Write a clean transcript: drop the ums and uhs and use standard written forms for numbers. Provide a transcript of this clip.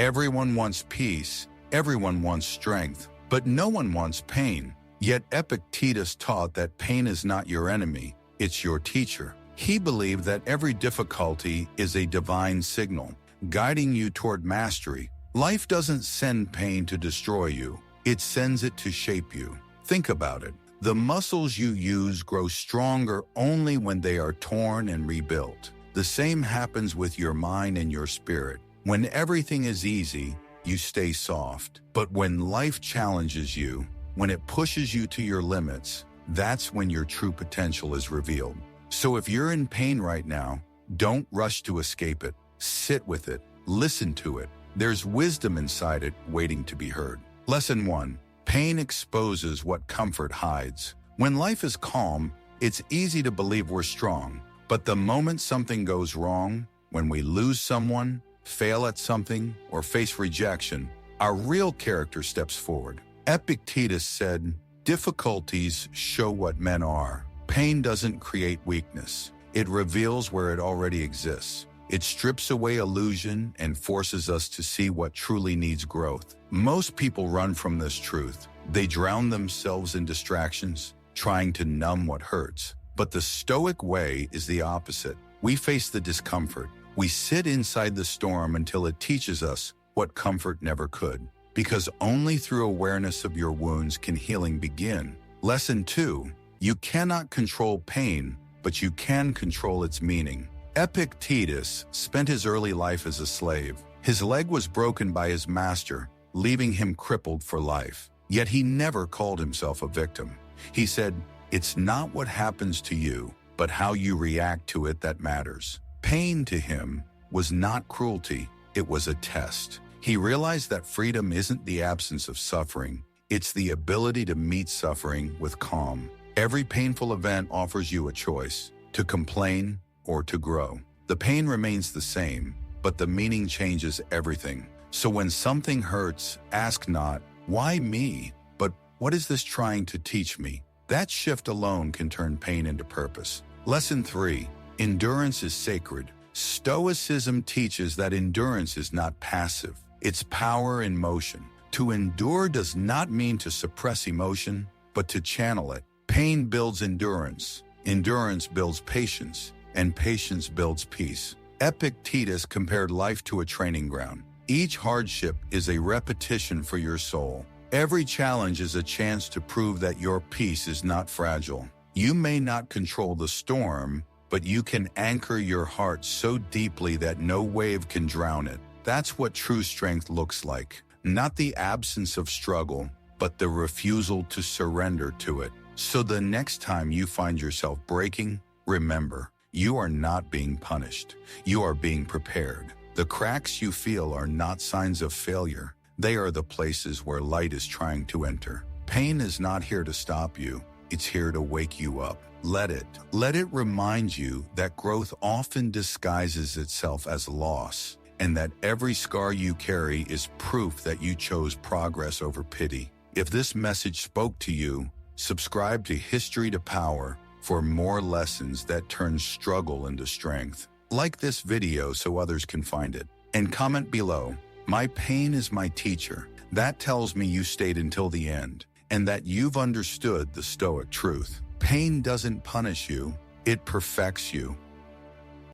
Everyone wants peace, everyone wants strength, but no one wants pain. Yet Epictetus taught that pain is not your enemy, it's your teacher. He believed that every difficulty is a divine signal, guiding you toward mastery. Life doesn't send pain to destroy you, it sends it to shape you. Think about it. The muscles you use grow stronger only when they are torn and rebuilt. The same happens with your mind and your spirit. When everything is easy, you stay soft. But when life challenges you, when it pushes you to your limits, that's when your true potential is revealed. So if you're in pain right now, don't rush to escape it. Sit with it. Listen to it. There's wisdom inside it waiting to be heard. Lesson 1. Pain exposes what comfort hides. When life is calm, it's easy to believe we're strong. But the moment something goes wrong, when we lose someone, fail at something, or face rejection, our real character steps forward. Epictetus said, "Difficulties show what men are." Pain doesn't create weakness. It reveals where it already exists. It strips away illusion and forces us to see what truly needs growth. Most people run from this truth. They drown themselves in distractions, trying to numb what hurts. But the Stoic way is the opposite. We face the discomfort. We sit inside the storm until it teaches us what comfort never could. Because only through awareness of your wounds can healing begin. Lesson 2. You cannot control pain, but you can control its meaning. Epictetus spent his early life as a slave. His leg was broken by his master, leaving him crippled for life. Yet he never called himself a victim. He said, "It's not what happens to you, but how you react to it that matters." Pain to him was not cruelty, it was a test. He realized that freedom isn't the absence of suffering, it's the ability to meet suffering with calm. Every painful event offers you a choice, to complain or to grow. The pain remains the same, but the meaning changes everything. So when something hurts, ask not, "Why me?" but "What is this trying to teach me?" That shift alone can turn pain into purpose. Lesson 3. Endurance is sacred. Stoicism teaches that endurance is not passive. It's power in motion. To endure does not mean to suppress emotion, but to channel it. Pain builds endurance. Endurance builds patience. And patience builds peace. Epictetus compared life to a training ground. Each hardship is a repetition for your soul. Every challenge is a chance to prove that your peace is not fragile. You may not control the storm, but you can anchor your heart so deeply that no wave can drown it. That's what true strength looks like. Not the absence of struggle, but the refusal to surrender to it. So the next time you find yourself breaking, remember, you are not being punished. You are being prepared. The cracks you feel are not signs of failure. They are the places where light is trying to enter. Pain is not here to stop you. It's here to wake you up. Let it remind you that growth often disguises itself as loss, and that every scar you carry is proof that you chose progress over pity. If this message spoke to you, subscribe to History to Power for more lessons that turn struggle into strength. Like this video so others can find it. And comment below, "My pain is my teacher." That tells me you stayed until the end, and that you've understood the Stoic truth. Pain doesn't punish you, it perfects you.